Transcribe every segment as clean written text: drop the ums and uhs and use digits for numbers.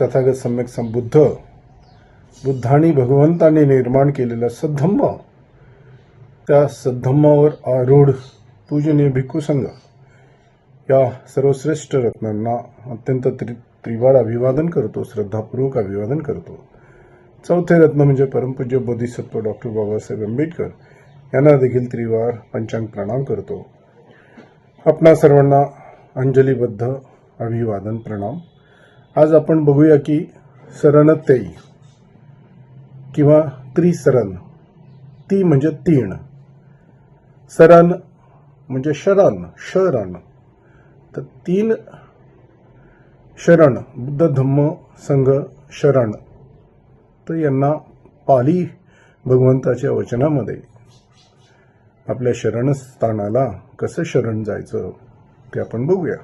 तथागत सम्यक बुद्धांनी भगवंतांनी निर्माण केलेला सद्धम्म, त्या सद्धम्मावर आरूढ पूजनीय भिक्खू संघ या सर्वश्रेष्ठ रत्नांना अत्यंत त्रिवार अभिवादन करतो, श्रद्धापूर्वक अभिवादन करतो. चौथे रत्न म्हणजे परमपूज्य बोधिसत्व डॉक्टर बाबासाहेब आंबेडकर यांना देखील त्रिवार पंचांग प्रणाम करतो. आपणा सर्वांना अंजलीबद्ध अभिवादन प्रणाम. आज आपण बघूया की सरणतेई किंवा त्रिसरण. ती म्हणजे तीन, सरण म्हणजे शरण, तर तीन शरण, बुद्ध धम्म संघ शरण. तर यांना पाली भगवंताच्या वचनामध्ये आपल्या शरणस्थानाला कसं शरण जायचं ते आपण बघूया.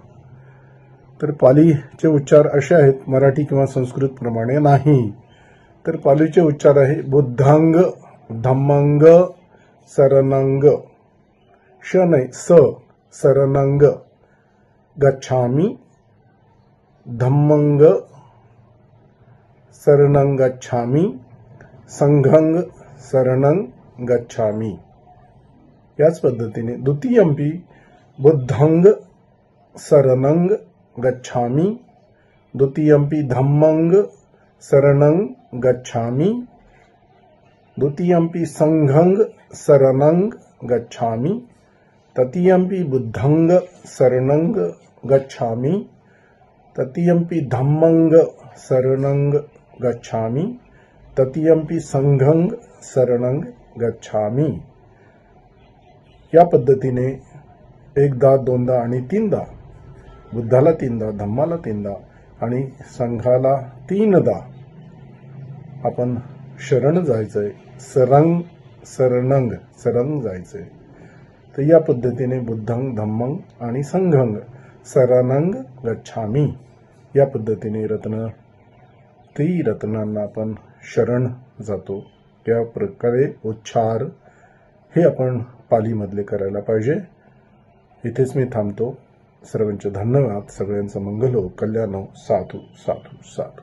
तर पालीचे उच्चार असे आहेत, मराठी किंवा संस्कृत प्रमाणे नाही. तर पालीचे उच्चार आहे बुद्धांग धम्मांग शरणंग. श नाही, शरणंग गच्छामी, धम्मंग शरणं गच्छामी, संघं शरणं गच्छामी. याच पद्धतीने द्वितीयंपी बुद्धंग शरणं गच्छामी, द्वितीयंपी धम्मंग शरणं गच्छामी, द्वितीयंपी संघं शरणं गच्छामी, तृतीयंपी बुद्धंग शरणं गच्छामी, तृतीयंपी धम्मंग शरणं गच्छामी, तृतीयंपी संघं शरणं गच्छामी. या पद्धतीने एकदा, दोनदा आणि तीनदा, बुद्धाला तीनदा, धम्माला तीनदा आणि संघाला तीनदा आपण शरण जायचंय, शरण जायचंय. तर या पद्धतीने बुद्धं धम्मं आणि संघं शरणं गच्छामी या पद्धतीने त्रिरत्नांना आपण शरण जातो. या प्रकारे उच्चार हे आपण पालीमधले करायला पाहिजे. इथेच मी थांबतो. सर्वांचे धन्यवाद. सगळ्यांचं मंगल हो, कल्याण हो. साधू साधू साधू.